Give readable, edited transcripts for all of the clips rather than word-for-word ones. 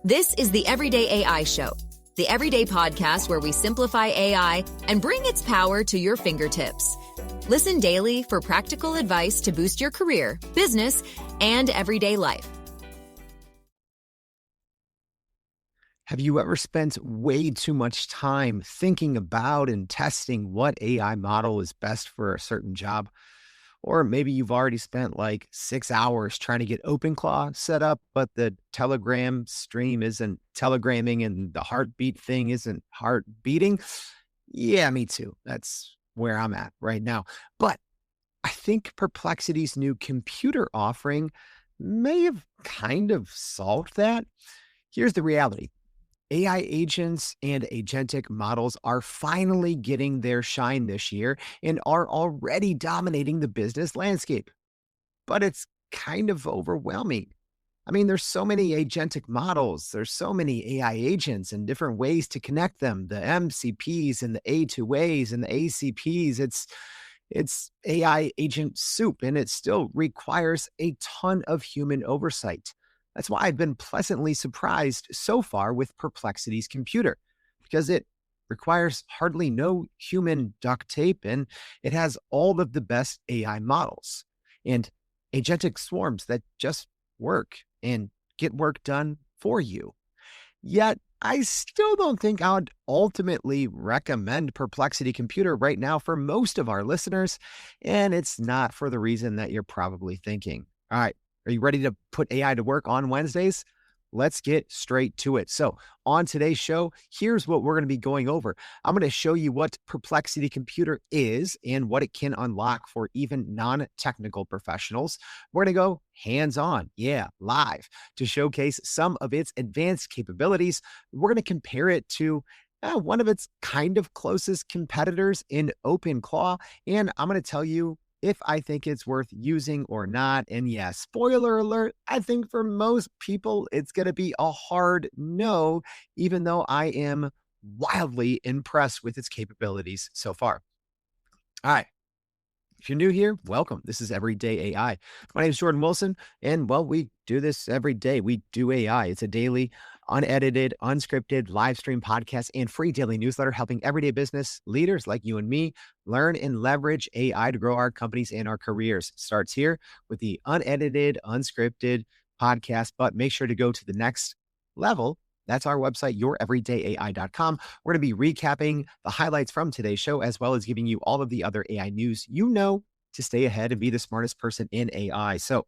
This is the Everyday AI Show, the everyday podcast where we simplify AI and bring its power to your fingertips. Listen daily for practical advice to boost your career, business, and everyday life. Have you ever spent way too much time thinking about and testing what AI model is best for a certain job? Or maybe you've already spent like 6 hours trying to get OpenClaw set up, but the Telegram stream isn't telegramming and the heartbeat thing isn't heart beating. Yeah, me too. That's where I'm at right now. But I think Perplexity's new computer offering may have kind of solved that. Here's the reality. AI agents and agentic models are finally getting their shine this year and are already dominating the business landscape. But it's kind of overwhelming. I mean, there's so many agentic models, there's so many AI agents and different ways to connect them, the MCPs and the A2As and the ACPs. It's AI agent soup, and it still requires a ton of human oversight. That's why I've been pleasantly surprised so far with Perplexity's computer, because it requires hardly no human duct tape and it has all of the best AI models and agentic swarms that just work and get work done for you. Yet, I still don't think I would ultimately recommend Perplexity Computer right now for most of our listeners, and it's not for the reason that you're probably thinking. All right. Are you ready to put AI to work on Wednesdays? Let's get straight to it. So on today's show, here's what we're going to be going over. I'm going to show you what Perplexity Computer is and what it can unlock for even non-technical professionals. We're going to go hands-on, live, to showcase some of its advanced capabilities. We're going to compare it to one of its kind of closest competitors in OpenClaw, and I'm going to tell you if I think it's worth using or not. And yes, spoiler alert, I think for most people, it's going to be a hard no, even though I am wildly impressed with its capabilities so far. All right. If you're new here, welcome. This is Everyday AI. My name is Jordan Wilson, and well, we do this every day. We do AI. It's a daily, unedited, unscripted live stream podcast and free daily newsletter helping everyday business leaders like you and me learn and leverage AI to grow our companies and our careers. Starts here with the unedited, unscripted podcast, but make sure to go to the next level. That's our website, youreverydayai.com. We're going to be recapping the highlights from today's show, as well as giving you all of the other AI news you know to stay ahead and be the smartest person in AI. So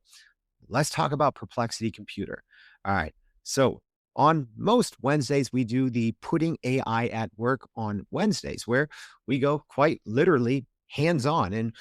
let's talk about Perplexity Computer. All right. So on most Wednesdays, we do the Putting AI at Work on Wednesdays, where we go quite literally hands-on and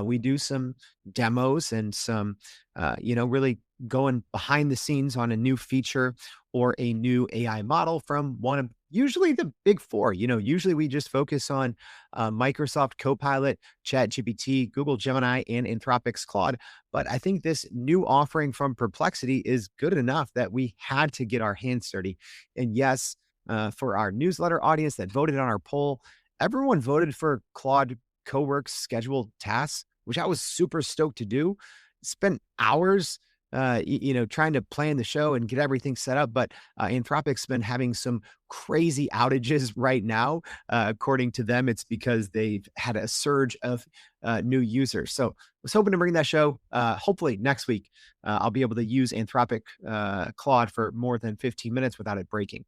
we do some demos and some, really going behind the scenes on a new feature or a new AI model from one of usually the big four. Usually we just focus on Microsoft Copilot, ChatGPT, Google Gemini, and Anthropic's Claude. But I think this new offering from Perplexity is good enough that we had to get our hands dirty. And yes, for our newsletter audience that voted on our poll, everyone voted for Claude Cowork's scheduled tasks, which I was super stoked to do. Spent hours trying to plan the show and get everything set up. But Anthropic's been having some crazy outages right now. According to them, it's because they've had a surge of new users. So I was hoping to bring that show. Hopefully next week, I'll be able to use Anthropic Claude for more than 15 minutes without it breaking.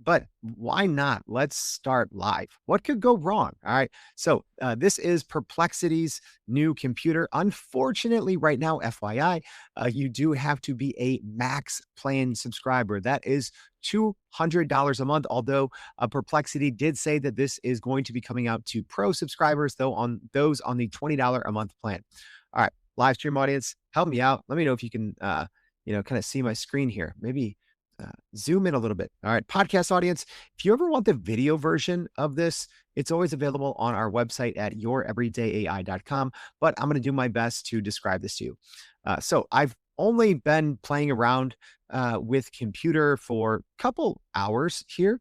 But why not? Let's start live. What could go wrong? All right. So this is Perplexity's new computer. Unfortunately, right now, FYI, you do have to be a max plan subscriber. That is $200 a month. Although Perplexity did say that this is going to be coming out to pro subscribers, though on those on the $20 a month plan. All right. Live stream audience, help me out. Let me know if you can, kind of see my screen here. Maybe zoom in a little bit. All right, podcast audience, if you ever want the video version of this, it's always available on our website at youreverydayai.com, but I'm going to do my best to describe this to you. So I've only been playing around with computer for a couple hours here,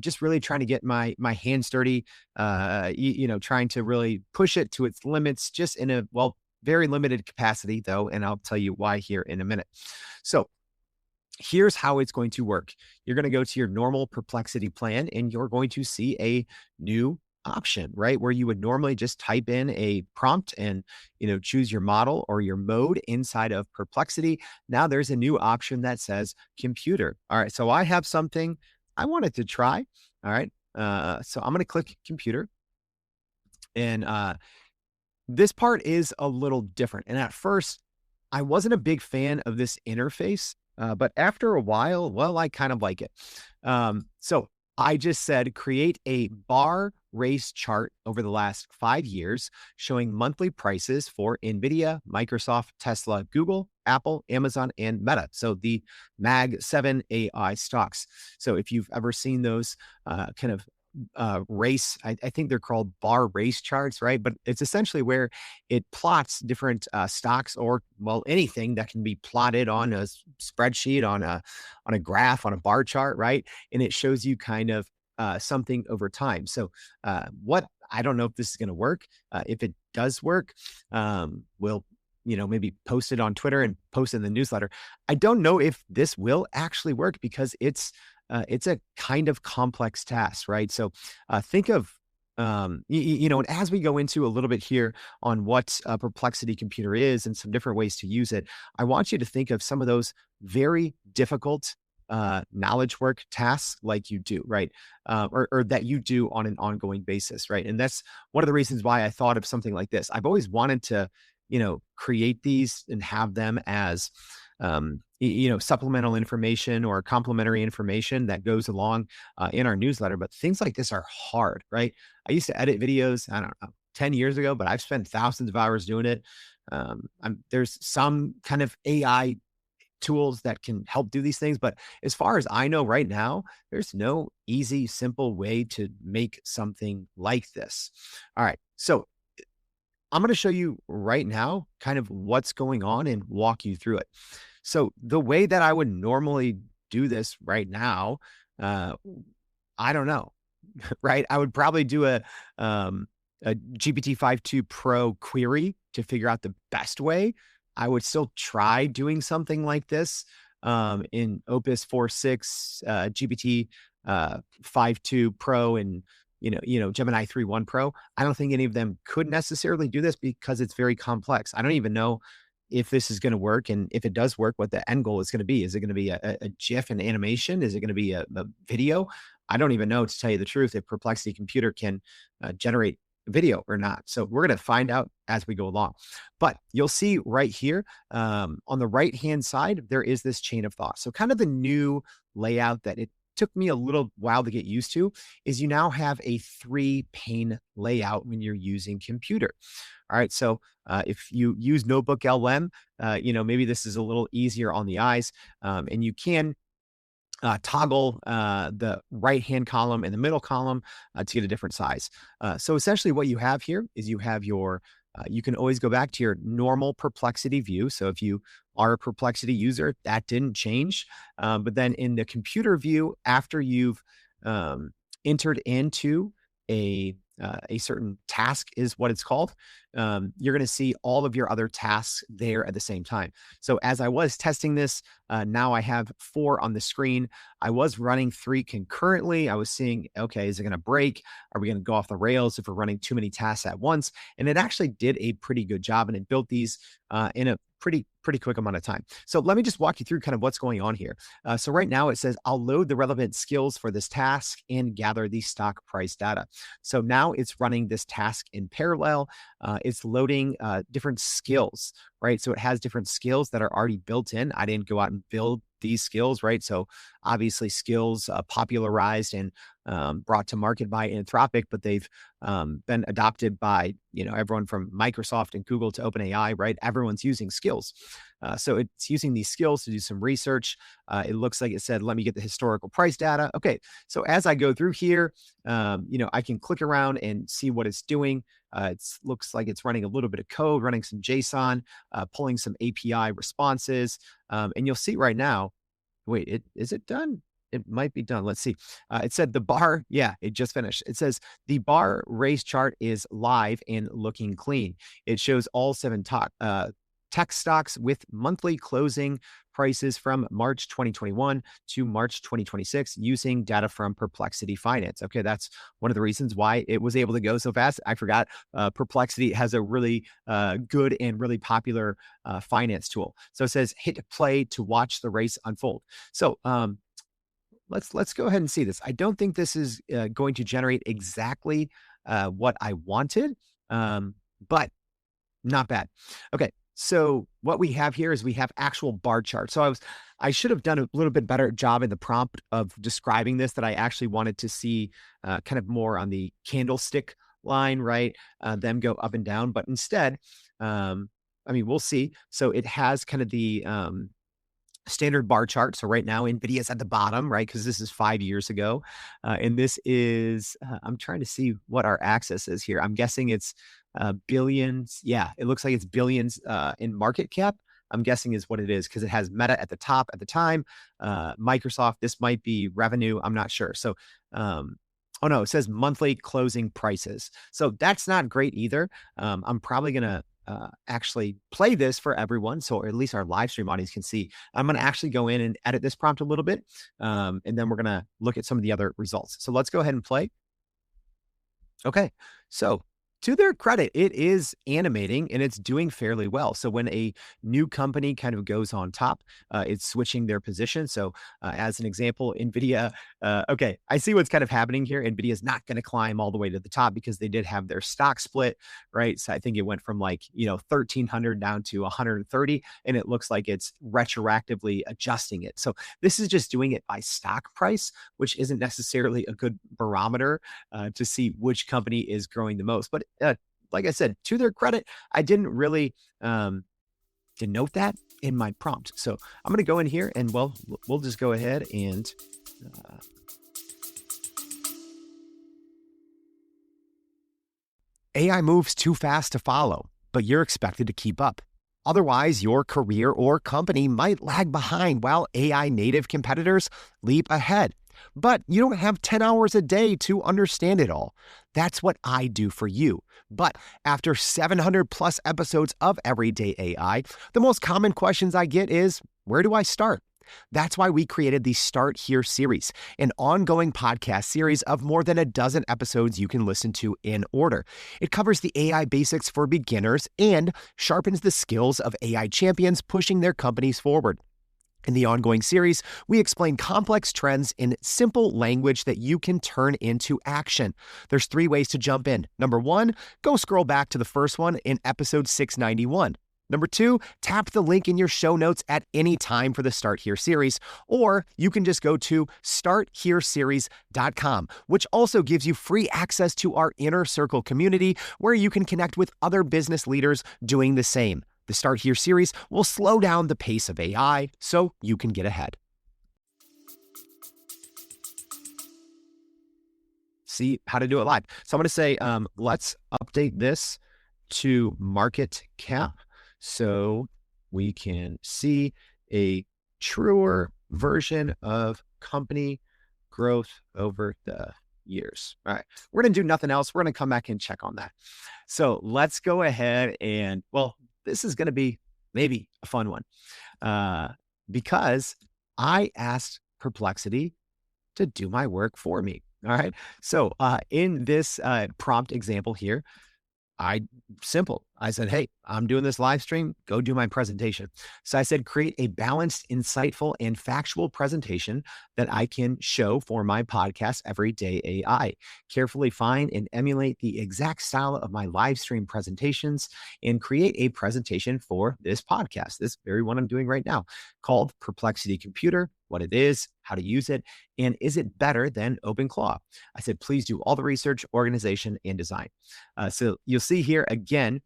just really trying to get my hands dirty, trying to really push it to its limits, just in a, very limited capacity though. And I'll tell you why here in a minute. So here's how it's going to work. You're going to go to your normal Perplexity plan and you're going to see a new option, right? Where you would normally just type in a prompt and, choose your model or your mode inside of Perplexity. Now there's a new option that says computer. All right. So I have something I wanted to try. All right. So I'm going to click computer, and this part is a little different. And at first, I wasn't a big fan of this interface, but after a while, well, I kind of like it. So I just said, create a bar race chart over the last 5 years showing monthly prices for NVIDIA, Microsoft, Tesla, Google, Apple, Amazon, and Meta. So the Mag 7 AI stocks. So if you've ever seen those kind of race, I think they're called bar race charts, right? But it's essentially where it plots different stocks, or well, anything that can be plotted on a spreadsheet, on a graph, on a bar chart, right? And it shows you kind of something over time. So what I don't know if this is going to work. If it does work, we'll maybe post it on Twitter and post it in the newsletter. I don't know if this will actually work because it's a kind of complex task, right? So think of, and as we go into a little bit here on what a Perplexity Computer is and some different ways to use it, I want you to think of some of those very difficult knowledge work tasks like you do, right? Or that you do on an ongoing basis, right? And that's one of the reasons why I thought of something like this. I've always wanted to, create these and have them as supplemental information or complementary information that goes along in our newsletter. But things like this are hard, right? I used to edit videos, I don't know, 10 years ago, but I've spent thousands of hours doing it. There's some kind of AI tools that can help do these things. But as far as I know right now, there's no easy, simple way to make something like this. All right. So I'm going to show you right now kind of what's going on and walk you through it. So the way that I would normally do this right now, I don't know, right? I would probably do a GPT-5.2 Pro query to figure out the best way. I would still try doing something like this in Opus 4.6, GPT 5.2 Pro, and Gemini 3.1 Pro. I don't think any of them could necessarily do this because it's very complex. I don't even know if this is going to work, and if it does work, what the end goal is going to be. Is it going to be a GIF and animation? Is it going to be a video? I don't even know, to tell you the truth, if Perplexity Computer can generate video or not. So we're going to find out as we go along. But you'll see right here on the right-hand side, there is this chain of thought. So kind of the new layout that it took me a little while to get used to is you now have a 3-pane layout when you're using computer. All right. So if you use Notebook LM, maybe this is a little easier on the eyes, and you can toggle the right-hand column and the middle column to get a different size. So essentially what you have here is you have your, you can always go back to your normal Perplexity view. So if you are a Perplexity user, that didn't change. But then in the computer view, after you've entered into a certain task is what it's called, you're going to see all of your other tasks there at the same time. So as I was testing this, now I have 4 on the screen. I was running 3 concurrently. I was seeing, okay, is it going to break? Are we going to go off the rails if we're running too many tasks at once? And it actually did a pretty good job, and it built these in a pretty quick amount of time. So let me just walk you through kind of what's going on here. So right now it says, I'll load the relevant skills for this task and gather the stock price data. So now it's running this task in parallel. It's loading different skills, right? So it has different skills that are already built in. I didn't go out and build these skills, right? So obviously skills popularized and brought to market by Anthropic, but they've been adopted by, everyone from Microsoft and Google to OpenAI, right? Everyone's using skills. So it's using these skills to do some research. It looks like it said, let me get the historical price data. Okay. So as I go through here, I can click around and see what it's doing. It looks like it's running a little bit of code, running some JSON, pulling some API responses. And you'll see right now, wait, is it done? It might be done. Let's see. It said the bar. Yeah, it just finished. It says the bar race chart is live and looking clean. It shows all 7 tech stocks with monthly closing prices from March 2021 to March 2026 using data from Perplexity Finance. Okay, that's one of the reasons why it was able to go so fast. I forgot Perplexity has a really good and really popular finance tool. So it says hit play to watch the race unfold. So let's go ahead and see this. I don't think this is going to generate exactly what I wanted, but not bad. Okay, so what we have here is we have actual bar charts. So I should have done a little bit better job in the prompt of describing this, that I actually wanted to see kind of more on the candlestick line, right? Them go up and down, but instead, I mean, we'll see. So it has kind of the standard bar chart. So right now, NVIDIA's at the bottom, right? Because this is 5 years ago. And this is, I'm trying to see what our axis is here. I'm guessing it's billions. Yeah, it looks like it's billions in market cap. I'm guessing is what it is, because it has Meta at the top at the time. Microsoft, this might be revenue. I'm not sure. So, oh no, it says monthly closing prices. So that's not great either. I'm probably going to actually play this for everyone, so at least our live stream audience can see. I'm going to actually go in and edit this prompt a little bit, and then we're going to look at some of the other results. So let's go ahead and play. Okay, so to their credit, it is animating and it's doing fairly well. So when a new company kind of goes on top, it's switching their position. So as an example, NVIDIA, okay, I see what's kind of happening here. NVIDIA is not going to climb all the way to the top because they did have their stock split, right? So I think it went from 1,300 down to 130, and it looks like it's retroactively adjusting it. So this is just doing it by stock price, which isn't necessarily a good barometer to see which company is growing the most. But like I said, to their credit, I didn't really denote that in my prompt. So I'm going to go in here and we'll just go ahead and AI moves too fast to follow, but you're expected to keep up. Otherwise, your career or company might lag behind while AI native competitors leap ahead. But you don't have 10 hours a day to understand it all. That's what I do for you. But after 700 plus episodes of Everyday AI, the most common questions I get is, where do I start? That's why we created the Start Here series, an ongoing podcast series of more than a dozen episodes you can listen to in order. It covers the AI basics for beginners and sharpens the skills of AI champions pushing their companies forward. In the ongoing series, we explain complex trends in simple language that you can turn into action. There's 3 ways to jump in. Number 1, go scroll back to the first one in episode 691. Number 2, tap the link in your show notes at any time for the Start Here series, or you can just go to starthereseries.com, which also gives you free access to our Inner Circle community where you can connect with other business leaders doing the same. The Start Here series will slow down the pace of AI so you can get ahead. See how to do it live. So I'm going to say, let's update this to market cap so we can see a truer version of company growth over the years. All right. We're going to do nothing else. We're going to come back and check on that. So let's go ahead and, this is going to be maybe a fun one because I asked Perplexity to do my work for me. All right. So in this prompt example here, I said, hey, I'm doing this live stream. Go do my presentation. So I said, create a balanced, insightful, and factual presentation that I can show for my podcast, Everyday AI. Carefully find and emulate the exact style of my live stream presentations and create a presentation for this podcast, this very one I'm doing right now, called Perplexity Computer, what it is, how to use it, and is it better than OpenClaw? I said, please do all the research, organization, and design. So you'll see here again,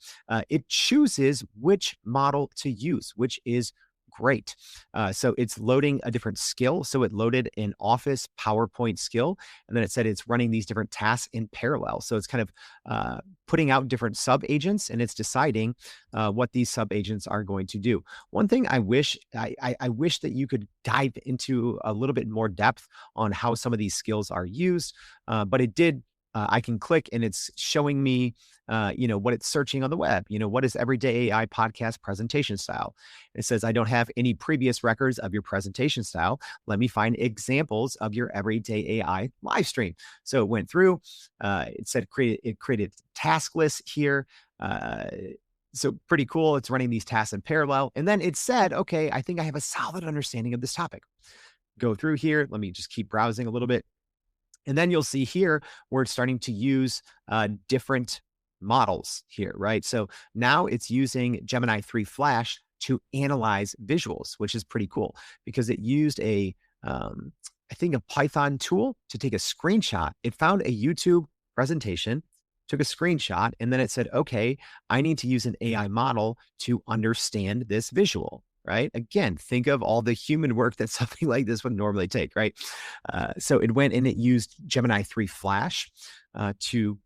it chooses which model to use, which is great. So it's loading a different skill. So it loaded an Office PowerPoint skill, and then it said it's running these different tasks in parallel. So it's kind of putting out different sub-agents, and it's deciding what these sub-agents are going to do. One thing I wish that you could dive into a little bit more depth on how some of these skills are used, but it did I can click and it's showing me, what it's searching on the web. What is everyday AI podcast presentation style? It says, I don't have any previous records of your presentation style. Let me find examples of your everyday AI live stream. So it went through, it said it created task lists here. So pretty cool. It's running these tasks in parallel. And then it said, okay, I think I have a solid understanding of this topic. Go through here. Let me just keep browsing a little bit. And then you'll see here where it's starting to use different models here, right? So now it's using Gemini 3 Flash to analyze visuals, which is pretty cool because it used I think, a Python tool to take a screenshot. It found a YouTube presentation, took a screenshot, and then it said, okay, I need to use an AI model to understand this visual, right? Again, think of all the human work that something like this would normally take, right? So it went and it used Gemini 3 Flash to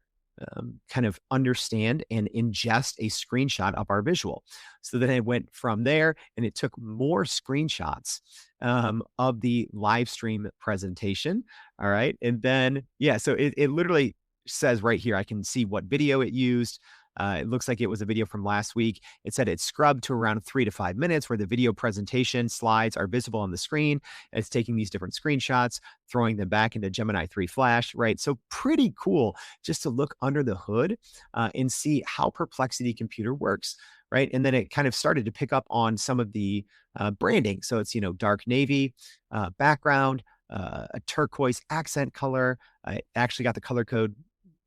kind of understand and ingest a screenshot of our visual. So then it went from there and it took more screenshots of the live stream presentation. All right. And then, so it literally says right here, I can see what video it used. It looks like it was a video from last week. It said it's scrubbed to around 3 to 5 minutes where the video presentation slides are visible on the screen. It's taking these different screenshots, throwing them back into Gemini 3 Flash, right? So pretty cool just to look under the hood and see how Perplexity Computer works, right? And then it kind of started to pick up on some of the branding. So it's, dark navy background, a turquoise accent color. I actually got the color code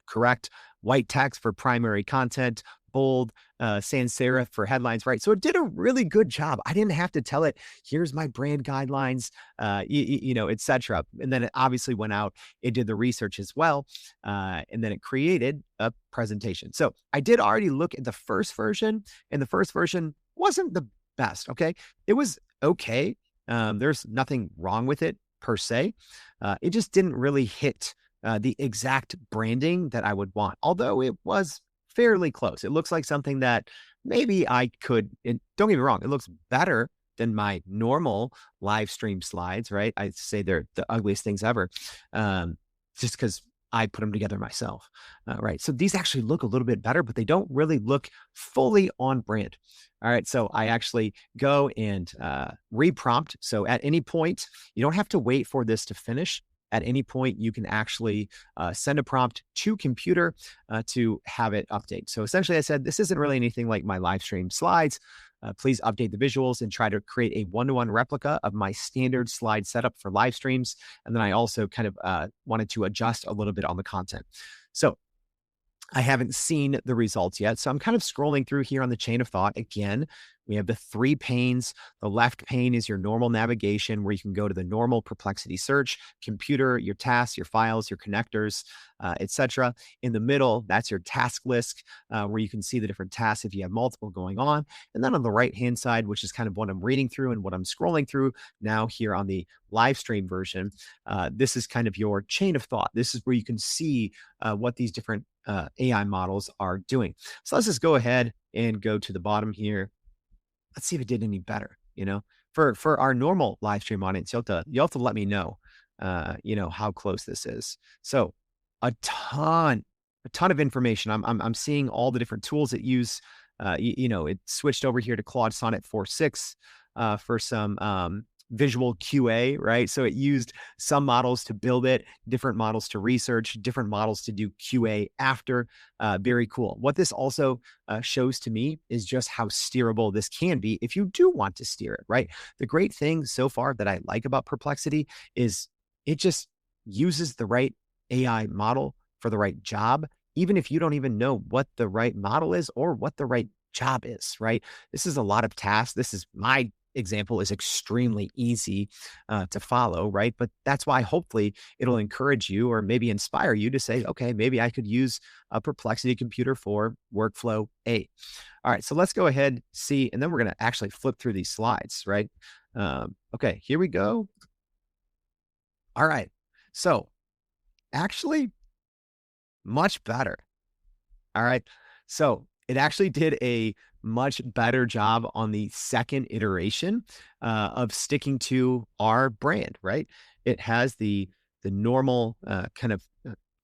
correct. White text for primary content, bold, sans serif for headlines, right? So it did a really good job. I didn't have to tell it, here's my brand guidelines, et cetera. And then it obviously went out, it did the research as well, and then it created a presentation. So I did already look at the first version, and the first version wasn't the best, okay? It was okay. There's nothing wrong with it per se. It just didn't really hit the exact branding that I would want, although it was fairly close. It looks like something that maybe I could, and don't get me wrong, it looks better than my normal live stream slides, right? I'd say they're the ugliest things ever, just because I put them together myself, right? So these actually look a little bit better, but they don't really look fully on brand. All right, so I actually go and reprompt. So at any point, you don't have to wait for this to finish. At any point, you can actually send a prompt to computer to have it update. So essentially, I said, this isn't really anything like my live stream slides. Please update the visuals and try to create a one-to-one replica of my standard slide setup for live streams. And then I also kind of wanted to adjust a little bit on the content. So I haven't seen the results yet. So I'm kind of scrolling through here on the chain of thought. Again, we have the 3 panes. The left pane is your normal navigation where you can go to the normal Perplexity search, computer, your tasks, your files, your connectors, etc. In the middle, that's your task list where you can see the different tasks if you have multiple going on. And then on the right-hand side, which is kind of what I'm reading through and what I'm scrolling through now here on the live stream version, this is kind of your chain of thought. This is where you can see what these different AI models are doing. So let's just go ahead and go to the bottom here. Let's see if it did any better. For our normal live stream audience, you'll have to let me know, how close this is. So a ton of information. I'm seeing all the different tools it use. It switched over here to Claude Sonnet 4.6 for some visual QA, right? So it used some models to build it, different models to research, different models to do QA after. Very cool. What this also shows to me is just how steerable this can be if you do want to steer it, right? The great thing so far that I like about Perplexity is it just uses the right AI model for the right job, even if you don't even know what the right model is or what the right job is, right? This is a lot of tasks. This is my example is extremely easy to follow, right? But that's why hopefully it'll encourage you or maybe inspire you to say, okay, maybe I could use a Perplexity Computer for workflow A. All right, so let's go ahead, see, and then we're going to actually flip through these slides, right? Okay, here we go. All right, so actually much better. All right, so it actually did a much better job on the second iteration of sticking to our brand, right? It has the normal kind of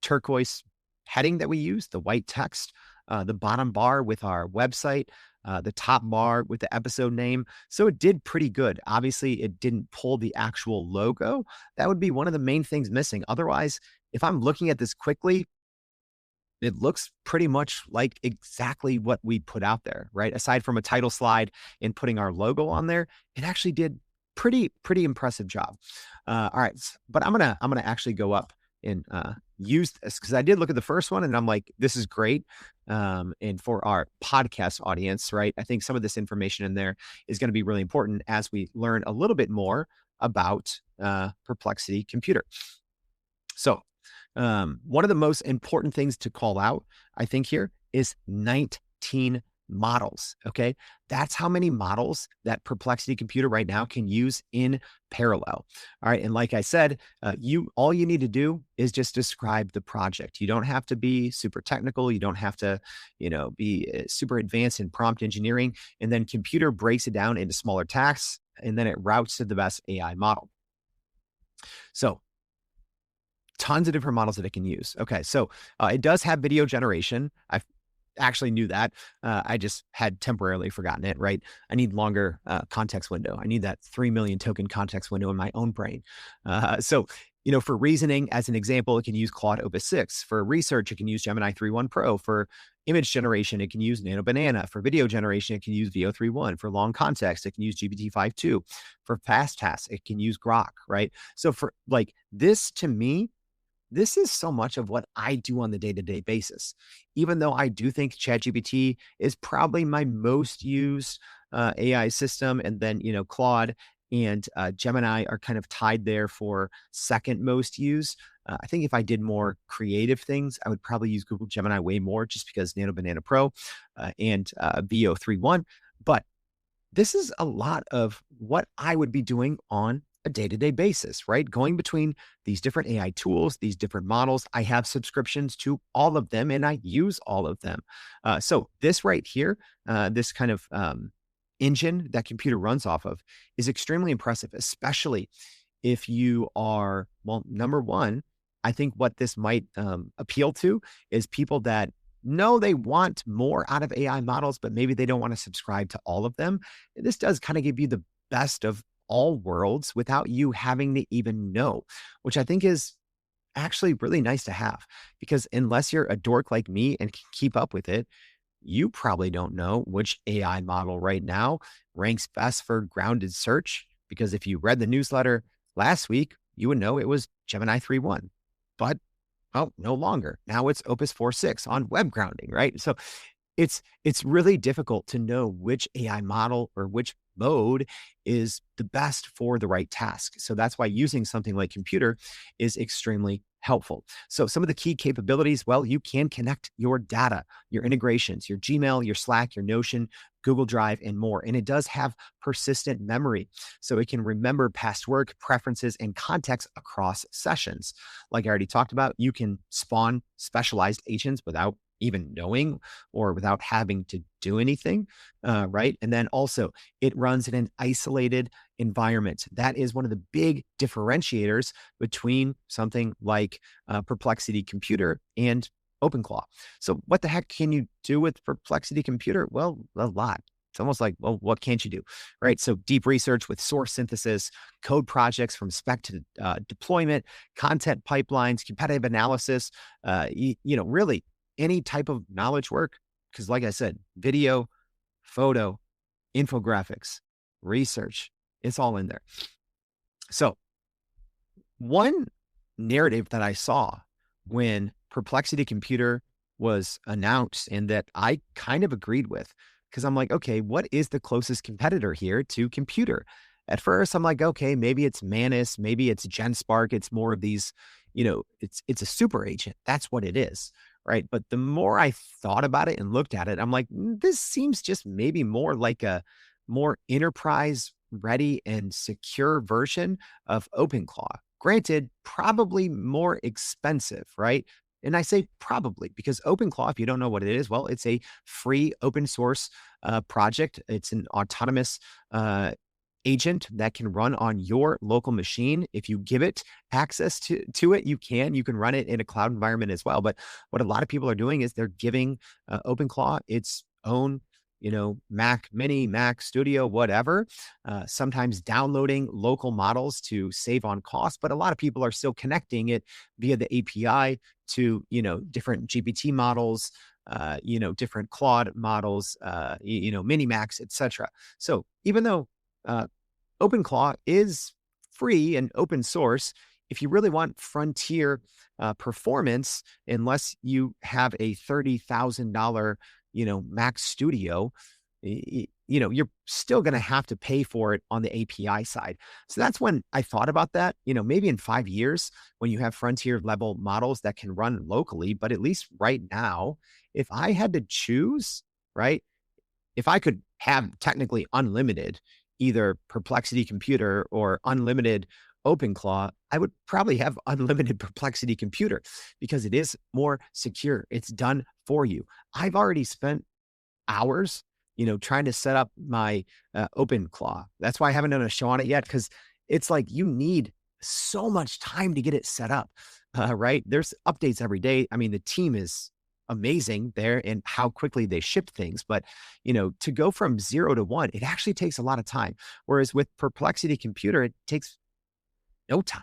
turquoise heading that we use, the white text, the bottom bar with our website, the top bar with the episode name. So it did pretty good. Obviously, it didn't pull the actual logo. That would be one of the main things missing. Otherwise, if I'm looking at this quickly, it looks pretty much like exactly what we put out there, right? Aside from a title slide and putting our logo on there, it actually did pretty impressive job. All right, but I'm gonna actually go up and use this because I did look at the first one and I'm like, this is great. And for our podcast audience, right? I think some of this information in there is going to be really important as we learn a little bit more about Perplexity Computer. So, one of the most important things to call out, I think, here is 19 models. Okay. That's how many models that Perplexity Computer right now can use in parallel. All right. And like I said, all you need to do is just describe the project. You don't have to be super technical. You don't have to, be super advanced in prompt engineering. And then computer breaks it down into smaller tasks, and then it routes to the best AI model. So tons of different models that it can use. Okay, so it does have video generation. I actually knew that. I just had temporarily forgotten it, right? I need longer context window. I need that 3 million token context window in my own brain. For reasoning, as an example, it can use Claude Opus 6. For research, it can use Gemini 3.1 Pro. For image generation, it can use Nano Banana. For video generation, it can use Veo 3.1. For long context, it can use GPT 5.2. For fast tasks, it can use Grok, right? So for this, to me, this is so much of what I do on the day-to-day basis. Even though I do think ChatGPT is probably my most used AI system, and then Claude and Gemini are kind of tied there for second most used. I think if I did more creative things, I would probably use Google Gemini way more, just because Nano Banana Pro and Veo 3.1. But this is a lot of what I would be doing on a day-to-day basis, right? Going between these different AI tools, these different models. I have subscriptions to all of them and I use all of them. So this right here, this kind of engine that computer runs off of is extremely impressive, especially if you are, well, number one, I think what this might appeal to is people that know they want more out of AI models, but maybe they don't want to subscribe to all of them. This does kind of give you the best of all worlds without you having to even know, which I think is actually really nice to have, because unless you're a dork like me and can keep up with it, you probably don't know which AI model right now ranks best for grounded search. Because if you read the newsletter last week, you would know it was Gemini 3.1, but no longer. Now it's Opus 4.6 on web grounding, right? So it's really difficult to know which AI model or which mode is the best for the right task. So that's why using something like computer is extremely helpful. So some of the key capabilities, well, you can connect your data, your integrations, your Gmail, your Slack, your Notion, Google Drive, and more. And it does have persistent memory. So it can remember past work, preferences, and context across sessions. Like I already talked about, you can spawn specialized agents without even knowing or without having to do anything, right? And then also it runs in an isolated environment. That is one of the big differentiators between something like Perplexity Computer and OpenClaw. So what the heck can you do with Perplexity Computer? Well, a lot. It's almost like, well, what can't you do, right? So deep research with source synthesis, code projects from spec to deployment, content pipelines, competitive analysis, really any type of knowledge work. Because like I said, video, photo, infographics, research, it's all in there. So one narrative that I saw when Perplexity Computer was announced and that I kind of agreed with, because I'm like, okay, what is the closest competitor here to computer? At first, I'm like, okay, maybe it's Manus, maybe it's GenSpark. It's more of these, it's a super agent. That's what it is, right? But the more I thought about it and looked at it, I'm like, this seems just maybe more like a more enterprise ready and secure version of OpenClaw. Granted, probably more expensive, right? And I say probably because OpenClaw, if you don't know what it is, well, it's a free open source project. It's an autonomous agent that can run on your local machine. If you give it access to it, you can run it in a cloud environment as well. But what a lot of people are doing is they're giving OpenClaw its own, Mac Mini, Mac Studio, whatever. Sometimes downloading local models to save on cost, but a lot of people are still connecting it via the API to, different GPT models, different Claude models, mini Macs, etc. So even though uh, OpenClaw is free and open source, if you really want frontier performance, unless you have a $30,000, Mac Studio, you're still going to have to pay for it on the API side. So that's when I thought about that, maybe in 5 years when you have frontier level models that can run locally, but at least right now, if I had to choose, right, if I could have technically unlimited, either Perplexity Computer or unlimited OpenClaw, I would probably have unlimited Perplexity Computer because it is more secure. It's done for you. I've already spent hours, trying to set up my OpenClaw. That's why I haven't done a show on it yet, because it's like you need so much time to get it set up, right? There's updates every day. I mean, the team is amazing there and how quickly they ship things. But, to go from 0 to 1, it actually takes a lot of time. Whereas with Perplexity Computer, it takes no time.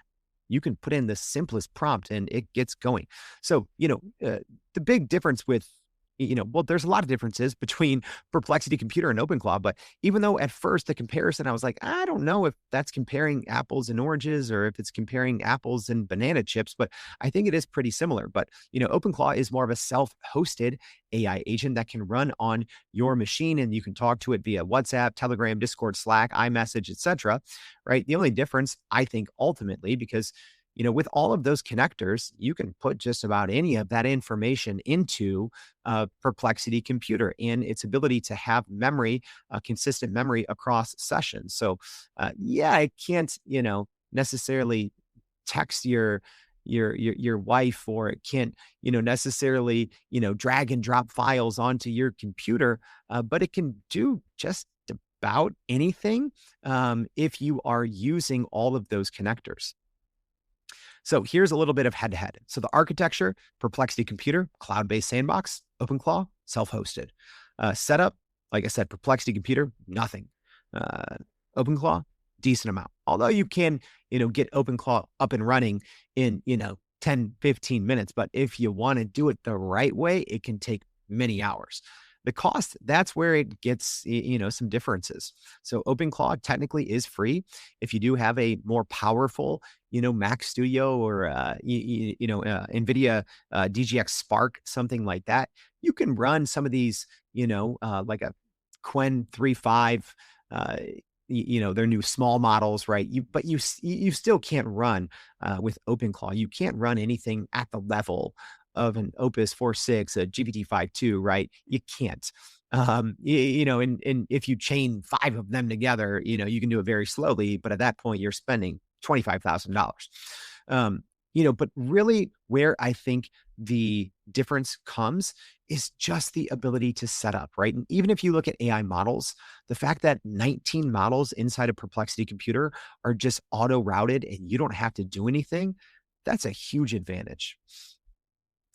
You can put in the simplest prompt and it gets going. So, the big difference with, well, there's a lot of differences between Perplexity Computer and OpenClaw, but even though at first the comparison, I was like, I don't know if that's comparing apples and oranges or if it's comparing apples and banana chips, but I think it is pretty similar. But, OpenClaw is more of a self-hosted AI agent that can run on your machine and you can talk to it via WhatsApp, Telegram, Discord, Slack, iMessage, etc. Right? The only difference, I think, ultimately, because with all of those connectors, you can put just about any of that information into Perplexity Computer and its ability to have memory, consistent memory across sessions. So, yeah, I can't, necessarily text your wife, or it can't, necessarily, drag and drop files onto your computer, but it can do just about anything if you are using all of those connectors. So here's a little bit of head-to-head. So the architecture, Perplexity Computer, cloud-based sandbox, OpenClaw, self-hosted. Setup, like I said, Perplexity Computer, nothing. OpenClaw, decent amount. Although you can, get OpenClaw up and running in, 10, 15 minutes. But if you want to do it the right way, it can take many hours. The cost, that's where it gets, some differences. So OpenClaw technically is free. If you do have a more powerful, Mac Studio or, NVIDIA DGX Spark, something like that, you can run some of these, like a Qwen 3.5, their new small models, right? But you still can't run with OpenClaw. You can't run anything at the level of an Opus 4.6, a GPT-5.2, right? You can't. And if you chain 5 of them together, you can do it very slowly, but at that point you're spending $25,000. But really where I think the difference comes is just the ability to set up, right? And even if you look at AI models, the fact that 19 models inside a Perplexity Computer are just auto routed and you don't have to do anything, that's a huge advantage.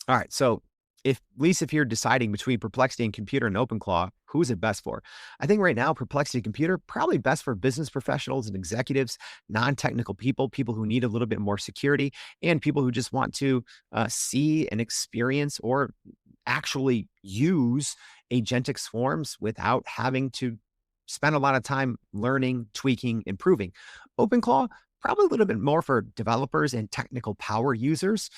All right. So at least if you're deciding between Perplexity and Computer and OpenClaw, who is it best for? I think right now, Perplexity Computer, probably best for business professionals and executives, non-technical people, people who need a little bit more security, and people who just want to see and experience or actually use agentic swarms without having to spend a lot of time learning, tweaking, improving. OpenClaw, probably a little bit more for developers and technical power users,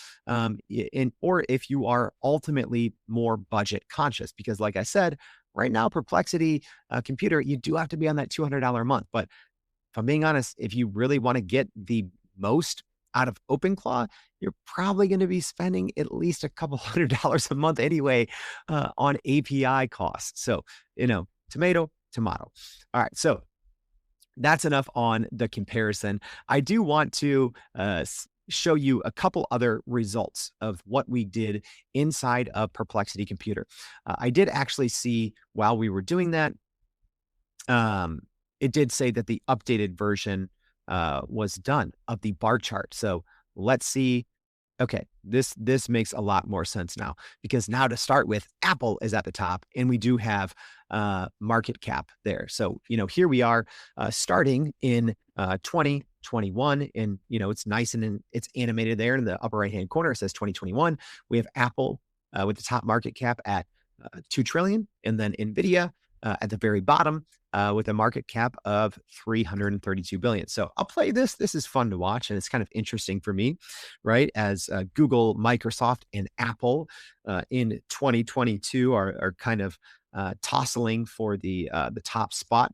or if you are ultimately more budget conscious, because like I said, right now, Perplexity Computer, you do have to be on that $200 a month. But if I'm being honest, if you really want to get the most out of OpenClaw, you're probably going to be spending at least a couple $100 a month anyway on API costs. So, tomato, tomato. All right. So that's enough on the comparison. I do want to show you a couple other results of what we did inside of Perplexity Computer. I did actually see while we were doing that, it did say that the updated version was done of the bar chart. So let's see. Okay, this makes a lot more sense now, because now to start with, Apple is at the top, and we do have market cap there. So here we are starting in 2021, and it's nice and it's animated there in the upper right hand corner. It says 2021. We have Apple with the top market cap at 2 trillion, and then Nvidia at the very bottom with a market cap of 332 billion. So I'll play this. This is fun to watch, and it's kind of interesting for me, right? As Google, Microsoft, and Apple in 2022 are kind of tossling for the top spot.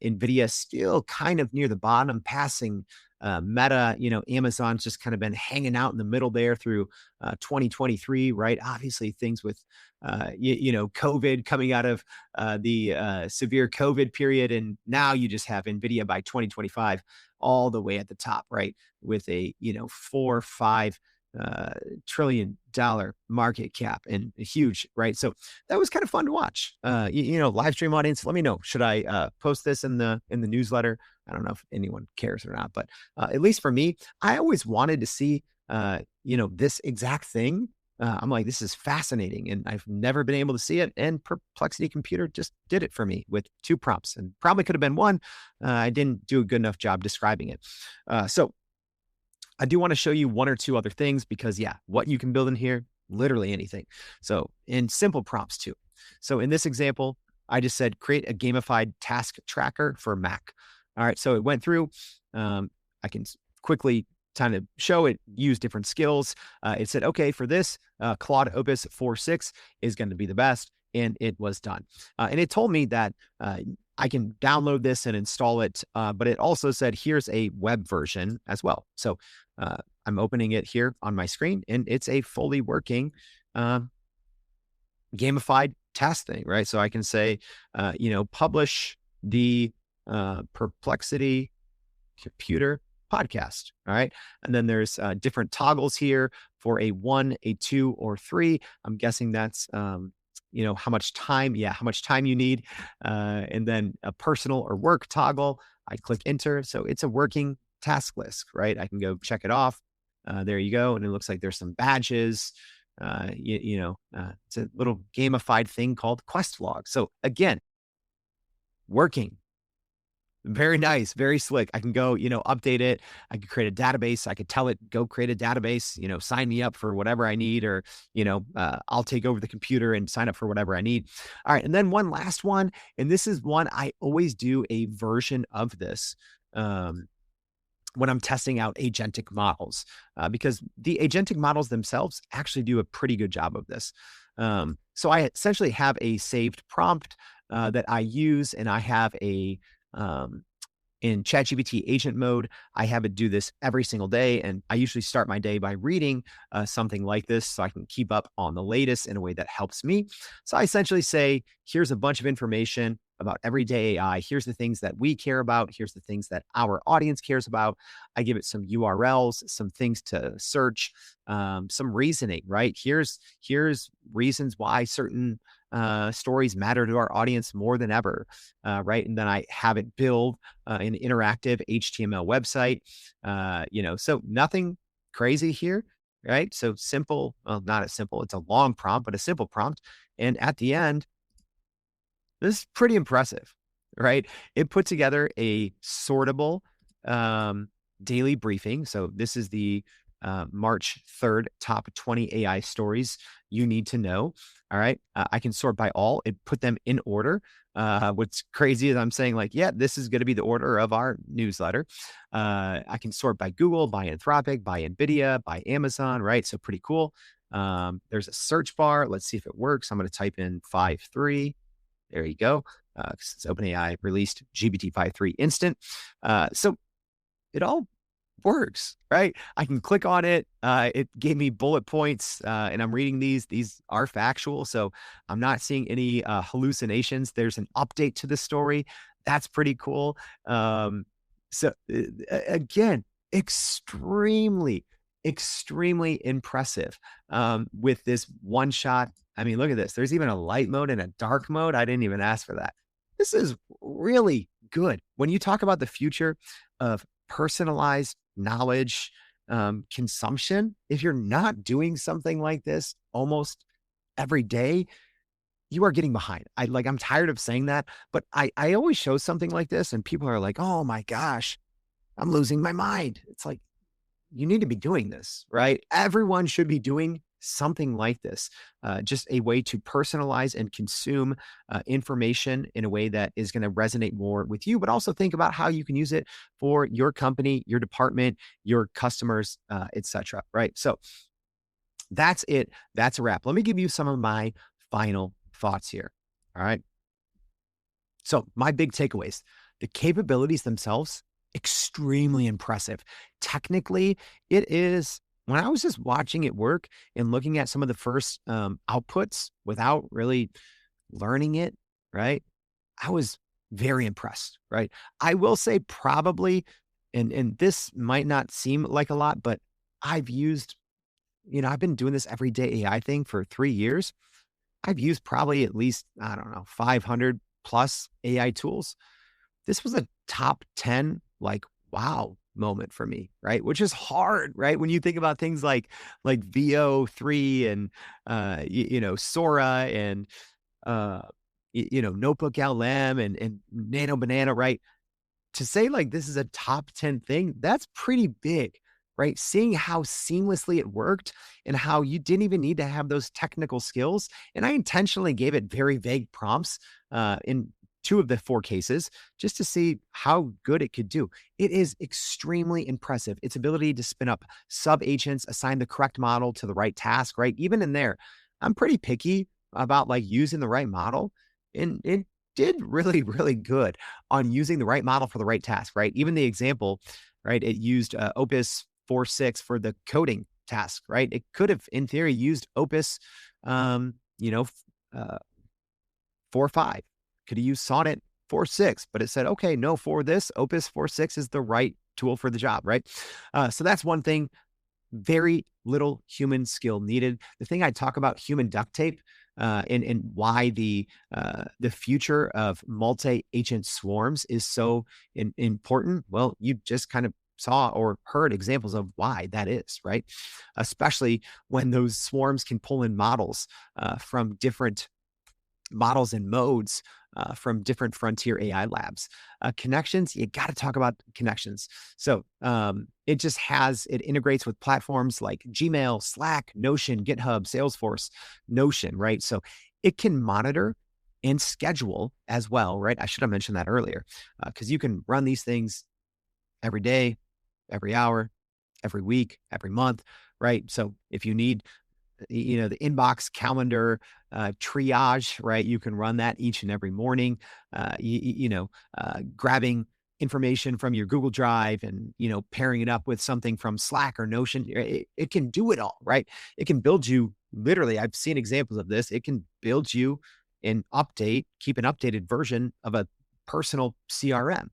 Nvidia still kind of near the bottom, passing Meta. Amazon's just kind of been hanging out in the middle there through 2023, right? Obviously, things with COVID, coming out of the severe COVID period, and now you just have Nvidia by 2025 all the way at the top, right? With a 4 or 5 trillion-dollar market cap, and huge, right? So that was kind of fun to watch. Live stream audience, let me know. Should I post this in the newsletter? I don't know if anyone cares or not, but at least for me, I always wanted to see this exact thing. I'm like, this is fascinating, and I've never been able to see it. And Perplexity Computer just did it for me with 2 prompts, and probably could have been 1. I didn't do a good enough job describing it. So I do want to show you 1 or 2 other things, because what you can build in here, literally anything. So in simple prompts too. So in this example, I just said, create a gamified task tracker for Mac. All right. So it went through. I can quickly kind of show it, use different skills. It said, okay, for this, Claude Opus 4.6 is going to be the best. And it was done. And it told me that I can download this and install it. But it also said, here's a web version as well. So I'm opening it here on my screen, and it's a fully working gamified task thing, right? So I can say, publish the Perplexity Computer podcast. All right. And then there's different toggles here for a 1, a 2, or 3. I'm guessing that's, how much time you need. And then a personal or work toggle. I click enter. So it's a working task list, right? I can go check it off. There you go. And it looks like there's some badges. It's a little gamified thing called quest log. So again, working. Very nice, very slick. I can go, update it. I could create a database. I could tell it, go create a database, sign me up for whatever I need, or, I'll take over the computer and sign up for whatever I need. All right. And then one last one, and this is one I always do a version of this when I'm testing out agentic models, because the agentic models themselves actually do a pretty good job of this. So I essentially have a saved prompt that I use, and I have in ChatGPT agent mode, I have it do this every single day. And I usually start my day by reading something like this, so I can keep up on the latest in a way that helps me. So I essentially say, here's a bunch of information about everyday AI. Here's the things that we care about. Here's the things that our audience cares about. I give it some URLs, some things to search, some reasoning, right? Here's reasons why certain stories matter to our audience more than ever, right? And then I have it build an interactive HTML website, so nothing crazy here, right? So simple, well, not as simple, it's a long prompt, but a simple prompt. And at the end, this is pretty impressive, right? It put together a sortable daily briefing. So this is the March 3rd top 20 AI stories you need to know. All right. I can sort by all. It put them in order. What's crazy is I'm saying, like, this is going to be the order of our newsletter. I can sort by Google, by Anthropic, by NVIDIA, by Amazon, right? So pretty cool. There's a search bar. Let's see if it works. I'm going to type in 5.3. There you go. Since OpenAI released GPT-5.3 Instant. So it all works, right? I can click on it. It gave me bullet points, and I'm reading these. These are factual, so I'm not seeing any hallucinations. There's an update to the story. That's pretty cool. Again, extremely impressive with this one shot. I mean, look at this. There's even a light mode and a dark mode. I didn't even ask for that. This is really good. When you talk about the future of personalized knowledge consumption, if you're not doing something like this almost every day, you are getting behind. I'm tired of saying that, but I always show something like this and people are like, oh my gosh, I'm losing my mind. It's like, you need to be doing this, right? Everyone should be doing something like this, just a way to personalize and consume information in a way that is going to resonate more with you, but also think about how you can use it for your company, your department, your customers, etc. Right? So that's it. That's a wrap. Let me give you some of my final thoughts here. All right. So my big takeaways, the capabilities themselves, extremely impressive. Technically, it is, when I was just watching it work and looking at some of the first outputs without really learning it, right? I was very impressed, right? I will say probably, and this might not seem like a lot, but I've used, I've been doing this everyday AI thing for 3 years. I've used probably at least, I don't know, 500 plus AI tools. This was a top 10, like, wow moment for me, right? Which is hard, right? When you think about things like VO3 and Sora and uh Notebook LM and Nano Banana, right? To say like this is a top 10 thing, that's pretty big, right? Seeing how seamlessly it worked and how you didn't even need to have those technical skills. And I intentionally gave it very vague prompts in two of the four cases just to see how good it could do. It is extremely impressive. Its ability to spin up sub agents, assign the correct model to the right task, right? Even in there, I'm pretty picky about like using the right model. And it did really, really good on using the right model for the right task, right? Even the example, right? It used Opus 4.6 for the coding task, right? It could have, in theory, used Opus, um, you know, uh, 4.5. Could have used Sonnet 4.6, but it said, okay, no, for this, Opus 4.6 is the right tool for the job, right? So that's one thing. Very little human skill needed. The thing I talk about human duct tape and why the future of multi-agent swarms is so important. Well, you just kind of saw or heard examples of why that is, right? Especially when those swarms can pull in models from different models and modes from different frontier AI labs. Connections, you got to talk about connections. So it just it integrates with platforms like Gmail, Slack, Notion, GitHub, Salesforce, Notion, right? So it can monitor and schedule as well, right? I should have mentioned that earlier because you can run these things every day, every hour, every week, every month, right? So if you need the inbox calendar triage, right? You can run that each and every morning, grabbing information from your Google Drive and, pairing it up with something from Slack or Notion. It can do it all, right? It can build you literally. I've seen examples of this. It can build you keep an updated version of a personal CRM,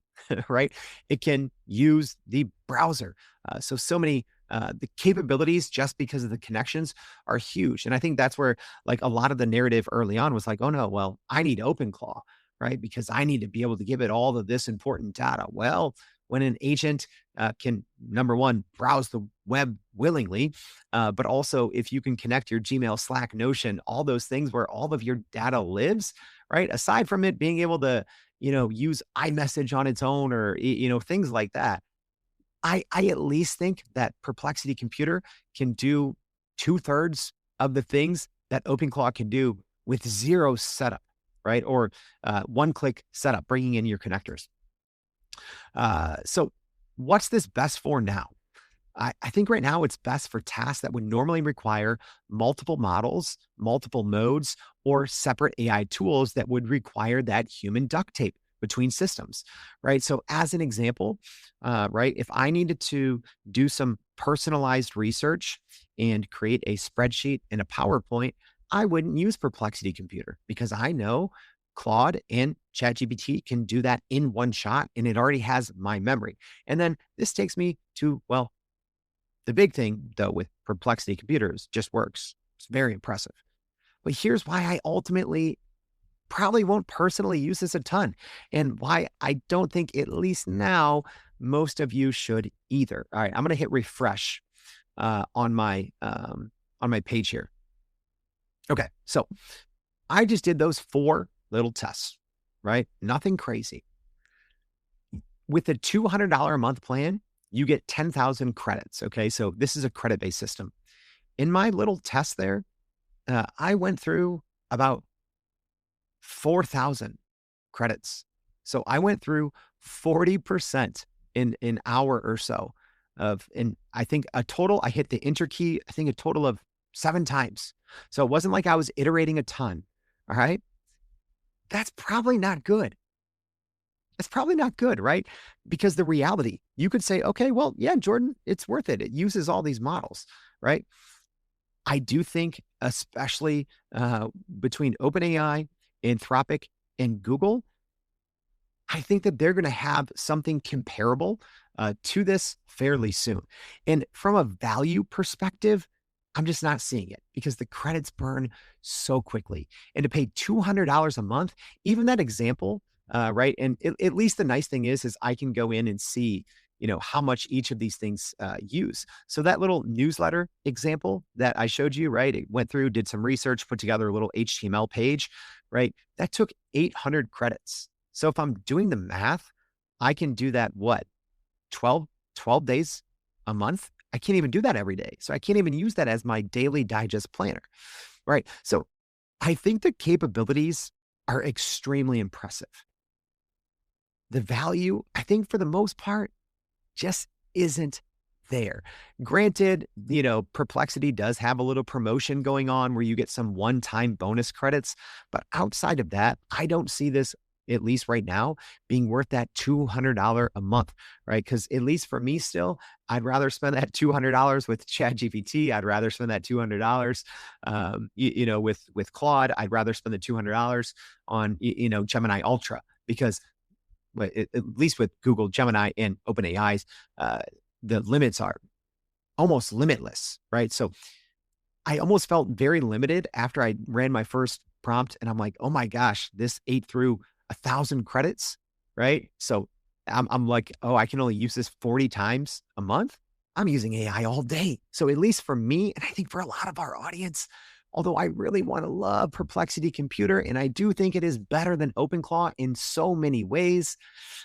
right? It can use the browser. So many the capabilities just because of the connections are huge. And I think that's where like a lot of the narrative early on was like, oh no, well, I need OpenClaw, right? Because I need to be able to give it all of this important data. Well, when an agent can, number one, browse the web willingly, but also if you can connect your Gmail, Slack, Notion, all those things where all of your data lives, right? Aside from it being able to, use iMessage on its own or, things like that. I at least think that Perplexity Computer can do 2/3 of the things that OpenClaw can do with zero setup, right? Or one-click setup, bringing in your connectors. So what's this best for now? I think right now it's best for tasks that would normally require multiple models, multiple modes, or separate AI tools that would require that human duct tape between systems, right? So as an example, right, if I needed to do some personalized research and create a spreadsheet in a PowerPoint, I wouldn't use Perplexity Computer because I know Claude and ChatGPT can do that in one shot and it already has my memory. And then this takes me to, well, the big thing, though, with Perplexity Computers just works. It's very impressive. But here's why I ultimately probably won't personally use this a ton, and why I don't think, at least now, most of you should either. All right, I'm going to hit refresh on my page here. Okay, so I just did those 4 little tests, right? Nothing crazy. With a $200 a month plan, you get 10,000 credits. Okay, so this is a credit-based system. In my little test there, I went through about 4,000 credits. So I went through 40% in an hour or so and I think I hit the enter key, I think a total of 7 times. So it wasn't like I was iterating a ton. All right. That's probably not good. It's probably not good, right? Because the reality, you could say, okay, well, yeah, Jordan, it's worth it. It uses all these models, right? I do think, especially between OpenAI, Anthropic, and Google, I think that they're going to have something comparable to this fairly soon. And from a value perspective, I'm just not seeing it because the credits burn so quickly. And to pay $200 a month, even that example, right? And at least the nice thing is I can go in and see, how much each of these things use. So that little newsletter example that I showed you, right? It went through, did some research, put together a little HTML page, right? That took 800 credits. So if I'm doing the math, I can do that, 12 days a month? I can't even do that every day. So I can't even use that as my daily digest planner, right? So I think the capabilities are extremely impressive. The value, I think for the most part, just isn't there. Granted, Perplexity does have a little promotion going on where you get some one-time bonus credits, but outside of that, I don't see this, at least right now, being worth that $200 a month, right? Because at least for me still, I'd rather spend that $200 with ChatGPT. I'd rather spend that $200, with Claude. I'd rather spend the $200 on, Gemini Ultra, because at least with Google Gemini and OpenAI's, the limits are almost limitless, right? So I almost felt very limited after I ran my first prompt, and I'm like, oh my gosh, this ate through 1,000 credits, right? So I'm like, oh, I can only use this 40 times a month. I'm using AI all day. So at least for me, and I think for a lot of our audience, although I really want to love Perplexity Computer, and I do think it is better than OpenClaw in so many ways,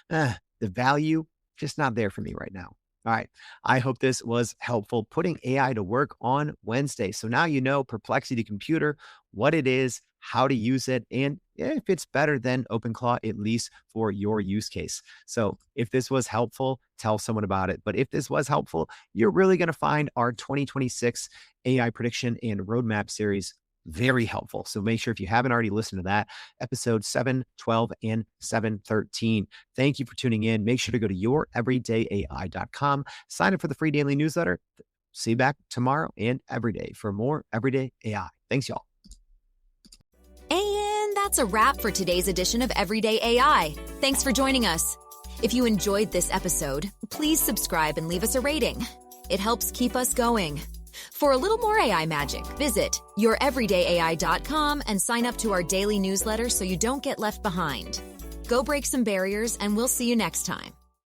the value just not there for me right now. All right. I hope this was helpful putting AI to work on Wednesday. So now you know Perplexity Computer, what it is, how to use it, and if it's better than OpenClaw, at least for your use case. So if this was helpful, tell someone about it. But if this was helpful, you're really going to find our 2026 AI prediction and roadmap series very helpful. So make sure, if you haven't already listened to that, episode 7, 12, and 713. Thank you for tuning in. Make sure to go to youreverydayai.com, sign up for the free daily newsletter. See you back tomorrow and every day for more Everyday AI. Thanks, y'all. And that's a wrap for today's edition of Everyday AI. Thanks for joining us. If you enjoyed this episode, please subscribe and leave us a rating. It helps keep us going. For a little more AI magic, visit youreverydayai.com and sign up to our daily newsletter so you don't get left behind. Go break some barriers, and we'll see you next time.